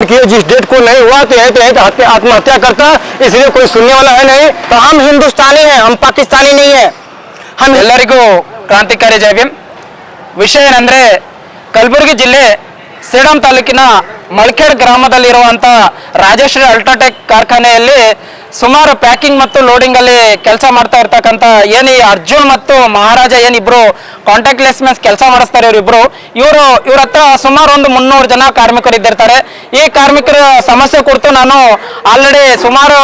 किए, जिस डेट को नहीं हुआ तो यही आत्महत्या करता, इसलिए कोई सुनने वाला है नहीं। तो हम हिंदुस्तानी हैं, हम पाकिस्तानी नहीं है। हम ಎಲ್ಲರಿಗೂ ಕ್ರಾಂತಿಕಾರಿ ಜೈ ಭೀಮ್. ವಿಷಯ ಏನಂದ್ರೆ ಕಲಬುರಗಿ ಜಿಲ್ಲೆ ಸೇಡಂ ತಾಲೂಕಿನ ಮಳಖೇಡ್ ಗ್ರಾಮದಲ್ಲಿರುವಂತ ರಾಜಶ್ರೀ ಅಲ್ಟ್ರಾಟೆಕ್ ಕಾರ್ಖಾನೆಯಲ್ಲಿ ಸುಮಾರು ಪ್ಯಾಕಿಂಗ್ ಮತ್ತು ಲೋಡಿಂಗ್ ಅಲ್ಲಿ ಕೆಲಸ ಮಾಡ್ತಾ ಇರ್ತಕ್ಕಂಥ ಏನು ಈ ಅರ್ಜುನ್ ಮತ್ತು ಮಹಾರಾಜ ಏನಿಬ್ರು ಕಾಂಟ್ಯಾಕ್ಟ್ ಲೆಸ್ ಮೆನ್ಸ್ ಕೆಲಸ ಮಾಡಿಸ್ತಾರೆ ಇವರಿಬ್ರು. ಇವ್ರ ಹತ್ರ ಸುಮಾರು ಒಂದು 300 ಜನ ಕಾರ್ಮಿಕರು ಇದ್ದಿರ್ತಾರೆ. ಈ ಕಾರ್ಮಿಕರ ಸಮಸ್ಯೆ ಕುರಿತು ನಾನು ಆಲ್ರೆಡಿ ಸುಮಾರು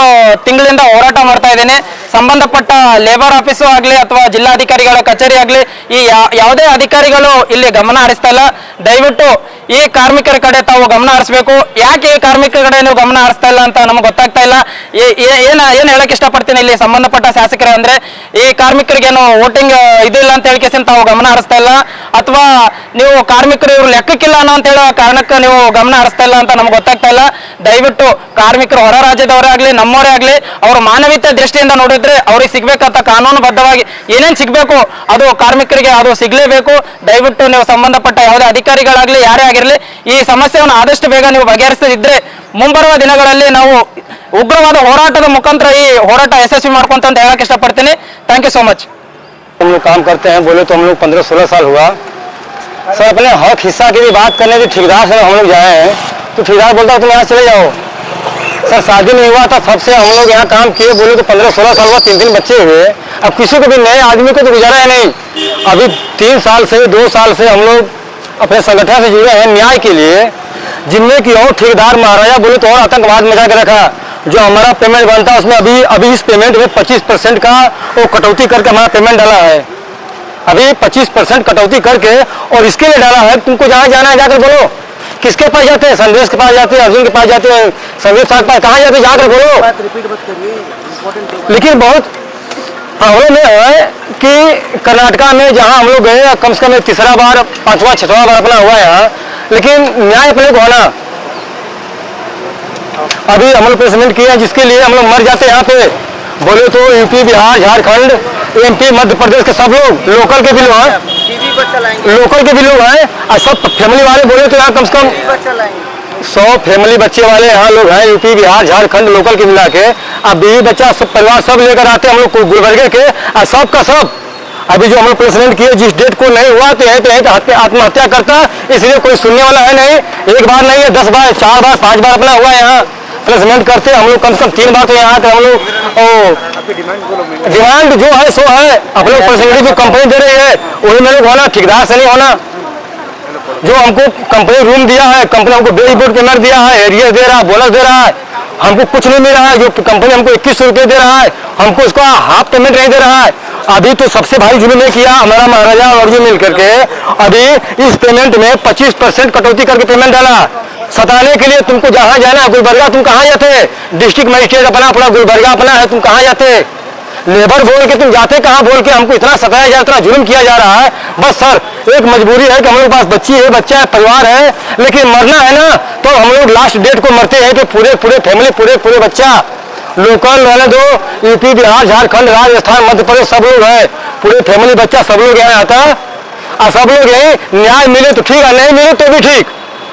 ತಿಂಗಳಿಂದ ಹೋರಾಟ ಮಾಡ್ತಾ ಇದ್ದೀನಿ. ಸಂಬಂಧಪಟ್ಟ ಲೇಬರ್ ಆಫೀಸು ಆಗಲಿ ಅಥವಾ ಜಿಲ್ಲಾಧಿಕಾರಿಗಳ ಕಚೇರಿ ಆಗಲಿ ಈ ಯಾವುದೇ ಅಧಿಕಾರಿಗಳು ಇಲ್ಲಿ ಗಮನ ಹರಿಸ್ತಾ ಇಲ್ಲ. ದಯವಿಟ್ಟು ಈ ಕಾರ್ಮಿಕರ ಕಡೆ ತಾವು ಗಮನ ಹರಿಸಬೇಕು. ಯಾಕೆ ಈ ಕಾರ್ಮಿಕರ ಕಡೆ ನೀವು ಗಮನ ಹರಿಸ್ತಾ ಇಲ್ಲ ಅಂತ ನಮಗೆ ಗೊತ್ತಾಗ್ತಾ ಇಲ್ಲ. ಏನು ಹೇಳಕ್ ಇಷ್ಟಪಡ್ತೀನಿ ಇಲ್ಲಿ ಸಂಬಂಧಪಟ್ಟ ಶಾಸಕರೇ ಅಂದ್ರೆ, ಈ ಕಾರ್ಮಿಕರಿಗೇನು ವೋಟಿಂಗ್ ಇದಿಲ್ಲ ಅಂತ ಹೇಳಿಕೆಸಿಂದ ತಾವು ಗಮನ ಹರಿಸ್ತಾ ಇಲ್ಲ, ಅಥವಾ ನೀವು ಕಾರ್ಮಿಕರು ಇವ್ರು ಲೆಕ್ಕಕ್ಕಿಲ್ಲ ಅನ್ನೋ ಅಂತ ಹೇಳೋ ಕಾರಣಕ್ಕೆ ನೀವು ಗಮನ ಹರಿಸ್ತಾ ಇಲ್ಲ ಅಂತ ನಮ್ಗೆ ಗೊತ್ತಾಗ್ತಾ ಇಲ್ಲ. ದಯವಿಟ್ಟು ಕಾರ್ಮಿಕರು ಹೊರ ರಾಜ್ಯದವರೇ ಆಗಲಿ ನಮ್ಮವರೇ ಆಗಲಿ ಅವ್ರ ಮಾನವೀಯತೆ ದೃಷ್ಟಿಯಿಂದ ನೋಡಿದ್ರೆ ಅವ್ರಿಗೆ ಸಿಗ್ಬೇಕಂತ ಕಾನೂನುಬದ್ಧವಾಗಿ ಏನೇನು ಸಿಗಬೇಕು ಅದು ಕಾರ್ಮಿಕರಿಗೆ ಅದು ಸಿಗಲೇಬೇಕು. ದಯವಿಟ್ಟು ನೀವು ಸಂಬಂಧಪಟ್ಟ ಯಾವುದೇ ಅಧಿಕಾರಿಗಳಾಗಲಿ ಯಾರೇ ಆಗಿರಲಿ ಈ ಸಮಸ್ಯೆಯನ್ನು ಆದಷ್ಟು ಬೇಗ ನೀವು ಬಗೆಹರಿಸದಿದ್ರೆ ಮುಂಬರುವ ದಿನಗಳಲ್ಲಿ ನಾವು ಉಗ್ರವಾದ ಹೋರಾಟದ ಮುಖಾಂತರ ಈ ಹೋರಾಟ ಯಶಸ್ವಿ ಮಾಡ್ಕೊಂತ ಅಂತ ಹೇಳಕ್ ಇಷ್ಟಪಡ್ತೀನಿ. Thank you so much. हम लोग काम करते हैं, बोले तो हम लोग 15-16 साल हुआ सर। अपने हक हिस्सा की भी बात करने के ठेकेदार से हम लोग जाए हैं तो ठेकेदार बोलता तुम यहाँ चले जाओ। सर शादी नहीं हुआ था सबसे हम लोग यहाँ काम किए, बोले तो 15-16 साल हुआ, 3 बच्चे हुए। अब किसी को भी नए आदमी को तो गुजारा है नहीं। अभी 3 साल से 2 साल से हम लोग अपने संगठन से जुड़े हैं न्याय के लिए, जिनमें कि और ठेकेदार महाराजा बोले तो और आतंकवाद मचा के रखा। जो हमारा पेमेंट बनता है उसमें अभी इस पेमेंट में 25% का वो कटौती करके हमारा पेमेंट डाला है। अभी 25% कटौती करके और इसके लिए डाला है तुमको जहाँ जाना है जाकर बोलो। किसके पास जाते हैं? संदेश के पास जाते हैं, अर्जुन के पास जाते हैं, संदेश साहब के पास कहाँ जाते हैं जाकर बोलो। लेकिन बहुत प्रॉब्लम में है कि कर्नाटका में जहाँ हम लोग गए कम से कम 3रा बार 5वां 6वां बार अपना हुआ यहाँ, लेकिन न्याय अपने को होना। अभी हम लोग प्रेसमेंट किए हैं जिसके लिए हम लोग मर जाते हैं यहाँ पे। बोले तो यूपी बिहार झारखंड एमपी मध्य प्रदेश के सब लोग लोकल के भी लोग हैं, और सब फैमिली वाले बोले तो यहाँ कम से कम 100 फैमिली बच्चे वाले यहाँ लोग हैं, यूपी बिहार झारखंड लोकल के मिला के। अब बीवी बच्चा सब परिवार सब लेकर आते हम लोग गुलबर्गे के, और सब का सब अभी जो हम लोग प्रेसिडेंट किए जिस डेट को नहीं हुआ तो यही आत्महत्या करता, इसलिए कोई सुनने वाला है नहीं। एक बार नहीं है 10 बार 4 बार 5 बार अपना हुआ यहाँ प्लेसमेंट करते हम लोग, कम से कम 3 बार तो यहाँ हम लोग। डिमांड जो है सो है, अपने प्रेसिडेंट जो कंपनी दे रही है वही में लोग होना, ठेकेदार से नहीं होना। जो हमको कंपनी रूम दिया है, कंपनी हमको बेच बोर्ड पेमेंट दिया है, एरिया दे रहा है, बोनस दे रहा है, हमको कुछ नहीं मिल रहा है। जो कंपनी हमको 2100 रुपये दे रहा है, हमको उसका हाफ पेमेंट नहीं दे रहा है। अभी तो सबसे भारी जुल्म नहीं किया हमारा महाराजा और अर्जुन मिल करके, अभी इस पेमेंट में 25% कटौती करके पेमेंट डाला। सताने के लिए तुमको जहाँ जाना है गुलबर्गा तुम कहाँ जाते? डिस्ट्रिक्ट मजिस्ट्रेट अपना गुलबर्गा अपना है, तुम कहाँ जाते? लेबर बोल के तुम जाते कहाँ? बोल के हमको इतना सताया जा, इतना जुल्म किया जा रहा है। बस सर एक मजबूरी है कि हम लोग पास बच्ची है, बच्चा है, परिवार है, लेकिन मरना है ना तो हम लोग लास्ट डेट को मरते हैं कि पूरे फैमिली पूरे बच्चा लोकल वाले दो यूपी बिहार झारखंड राजस्थान मध्य प्रदेश सब लोग है, पूरे फैमिली बच्चा सब लोग यहाँ आता, और सब लोग यही न्याय मिले तो ठीक है, नहीं मिले तो भी ठीक।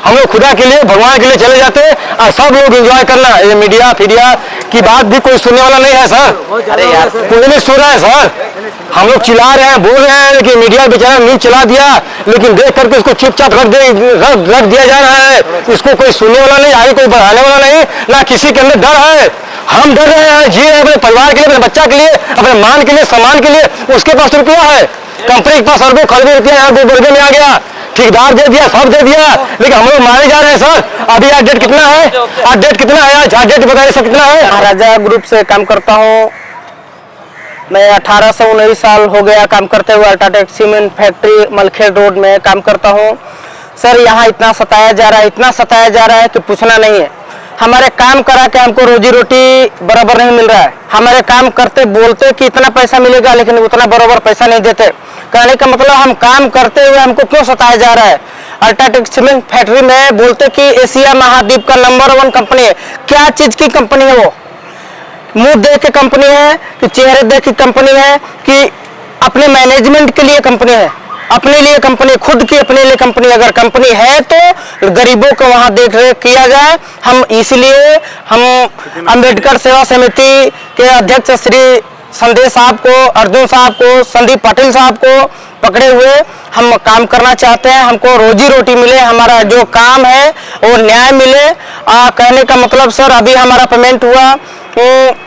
हम लोग खुदा के लिए भगवान के लिए चले जाते और सब लोग एंजॉय करना। ये मीडिया फीडिया की बात भी कोई सुनने वाला नहीं है सर। अरे यार कोई नहीं सुन रहा है सर। हम लोग चिल्ला रहे हैं बोल रहे हैं, लेकिन मीडिया बेचारा न्यूज चला दिया, लेकिन देख करके उसको चुपचाप रख दिया जा रहा है। इसको कोई सुनने वाला नहीं, आगे कोई बढ़ाने वाला नहीं, ना किसी के अंदर डर है। हम डर रहे हैं, जी रहे अपने परिवार के लिए, अपने बच्चा के लिए, अपने मान के लिए, सम्मान के लिए। उसके पास रुपया है, कंपनी के पास अरबों खरबों रुपया यहाँ गुलबर्गे में आ गया, ठेकेदार दे दिया, सब दे दिया, लेकिन हम लोग मारे जा रहे हैं सर। अभी आज डेट कितना है? आज डेट कितना है? आज डेट बताइए सर कितना है? महाराजा ग्रुप से काम करता हूँ मैं। 18 से 19 साल हो गया काम करते हुए। UltraTech cement factory Malkhed road में काम करता हूँ सर। यहाँ इतना सताया जा रहा है कि पूछना नहीं है। हमारे काम करा के हमको रोजी रोटी बराबर नहीं मिल रहा है। हमारे काम करते बोलते कि इतना पैसा मिलेगा, लेकिन उतना बराबर पैसा नहीं देते। कहने का मतलब हम काम करते हुए हमको क्यों सताया जा रहा है? अल्ट्राटेक सीमेंट फैक्ट्री में बोलते कि एशिया महाद्वीप का नंबर 1 कंपनी है। क्या चीज की कंपनी है वो? मुंह देख के कंपनी है कि चेहरे देख के कंपनी है कि अपने मैनेजमेंट के लिए कंपनी है? अपने लिए कंपनी, खुद की अपने लिए कंपनी अगर कंपनी है तो गरीबों को वहां देख रेख किया जाए। हम इसलिए हम अंबेडकर सेवा समिति के अध्यक्ष श्री संदेश साहब को, अर्जुन साहब को, संदीप पाटिल साहब को पकड़े हुए हम काम करना चाहते हैं। हमको रोजी रोटी मिले, हमारा जो काम है वो न्याय मिले। कहने का मतलब सर, अभी हमारा पेमेंट हुआ,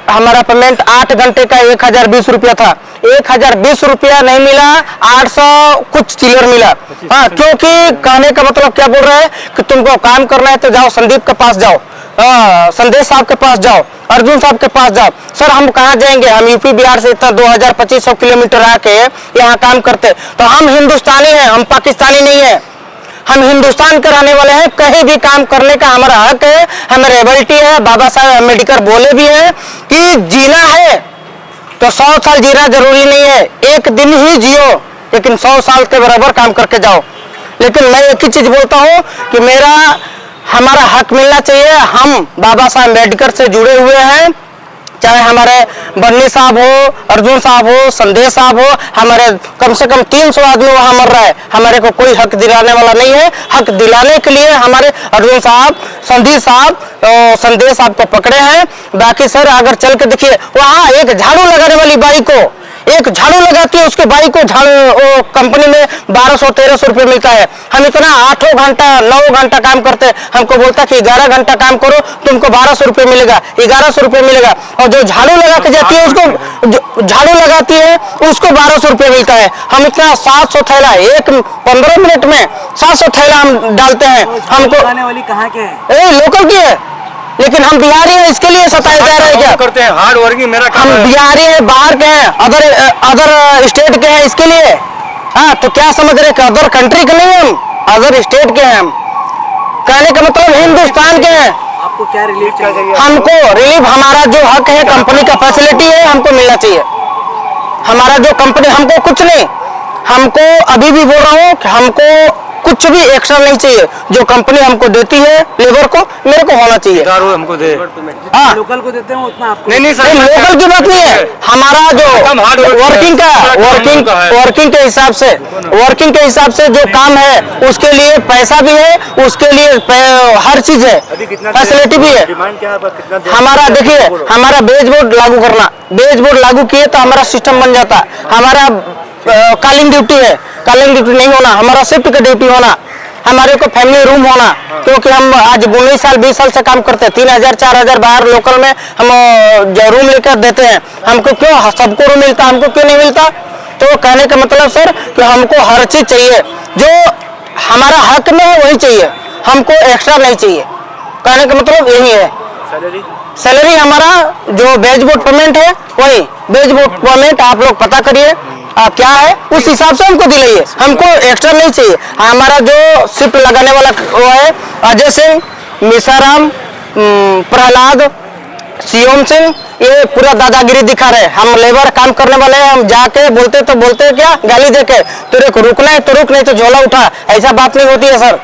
हमारा पेमेंट 8 घंटे का 1020 रुपया था। 1020 रुपया नहीं मिला, 800 कुछ चिल्लर मिला। हाँ, क्योंकि कहने का मतलब क्या बोल रहा है कि तुमको काम करना है तो जाओ संदीप के पास जाओ, संदेश साहब के पास जाओ, अर्जुन साहब के पास जाओ। सर हम कहाँ जाएंगे? हम यूपी बिहार से इतना 2000-2500 किलोमीटर आके यहाँ काम करते, तो हम हिंदुस्तानी हैं, हम पाकिस्तानी नहीं है। हम हिंदुस्तान के रहने वाले हैं, कहीं भी काम करने का हमारा हक है, हमारी एबिलिटी है। बाबा साहब अम्बेडकर बोले भी हैं कि जीना है तो 100 साल जीना जरूरी नहीं है, एक दिन ही जियो, लेकिन 100 साल के बराबर काम करके जाओ। लेकिन मैं एक ही चीज बोलता हूँ कि हमारा हक मिलना चाहिए। हम बाबा साहब अम्बेडकर से जुड़े हुए हैं, चाहे हमारे बन्नी साहब हो, अर्जुन साहब हो, संदेश साहब हो, हमारे कम से कम 300 आदमी वहां मर रहा है, हमारे को कोई हक दिलाने वाला नहीं है। हक दिलाने के लिए हमारे अर्जुन साहब, संदीप साहब, संदेश साहब को पकड़े हैं। बाकी सर अगर चल के देखिए, वहां एक झाड़ू लगाने वाली बाई को, एक झाड़ू लगाती है, उसके बाई को झाड़ू कंपनी में 1200-1300 रुपये मिलता है। हम इतना 8 घंटा 9 घंटा काम करते हैं, हमको बोलता है कि 11 घंटा काम करो, तुमको 1200 रुपये मिलेगा, 1100 रुपये मिलेगा। और जो झाड़ू लगा के जाती है, उसको झाड़ू लगाती है, उसको 1200 रुपये मिलता है। हम इतना 700 थैला, 15 मिनट में 700 थैला हम डालते हैं। हमको वाली कहाँ के है? लोकल की है, लेकिन हम बिहारी हैं, इसके लिए सताया जा रहा है क्या? करते हैं हार्ड वर्किंग, मेरा काम हम है। बिहारी हैं, बाहर के हैं, अदर स्टेट के हैं, इसके लिए। हाँ, तो क्या समझ रहे हैं? अदर कंट्री के नहीं, हम अदर स्टेट के हैं। हम कहने का मतलब हिंदुस्तान के हैं। आपको क्या रिलीफ चाहिए? हमको रिलीफ, हमारा जो हक है, कंपनी का फैसिलिटी है, हमको मिलना चाहिए। हमारा जो कंपनी, हमको कुछ नहीं, हमको अभी भी बोल रहा हूँ कि हमको कुछ भी एक्स्ट्रा नहीं चाहिए। जो कंपनी हमको देती है लेबर को, मेरे को होना चाहिए। हमको दे। हाँ, लोकल को देते हैं उतना आपको? नहीं सर, लोकल की बात नहीं है, हमारा जो वर्किंग के हिसाब से जो काम है, उसके लिए पैसा भी है, उसके लिए हर चीज है, फैसिलिटी भी है। हमारा देखिए, हमारा बेज बोर्ड लागू करना, बेज बोर्ड लागू किए तो हमारा सिस्टम बन जाता। हमारा कॉलिंग ड्यूटी है, कॉलिंग ड्यूटी नहीं होना, हमारा शिफ्ट का ड्यूटी होना, हमारे को फैमिली रूम होना। क्योंकि हम आज 19 साल से काम करते हैं, 3000-4000 बाहर लोकल में हम जो रूम लेकर देते हैं। हमको क्यों सबको रूम मिलता, हमको क्यों नहीं मिलता? तो कहने का मतलब सर कि हमको हर चीज चाहिए, जो हमारा हक में है वही चाहिए, हमको एक्स्ट्रा नहीं चाहिए। कहने का मतलब यही है। सैलरी हमारा जो बेज बोर्ड पेमेंट है, वही बेज बोर्ड पेमेंट आप लोग पता करिए क्या है, उस हिसाब से हमको दिलाइए, हमको एक्स्ट्रा नहीं चाहिए। हमारा जो शिफ्ट लगाने वाला वो है अजय सिंह, मिसाराम, प्रहलाद, शिवम सिंह, ये पूरा दादागिरी दिखा रहे। हम लेबर काम करने वाले हैं, हम जाके बोलते क्या गाली देके, तेरे को रुकना है तो रुक, नहीं तो झोला उठा, ऐसा बात नहीं होती है सर।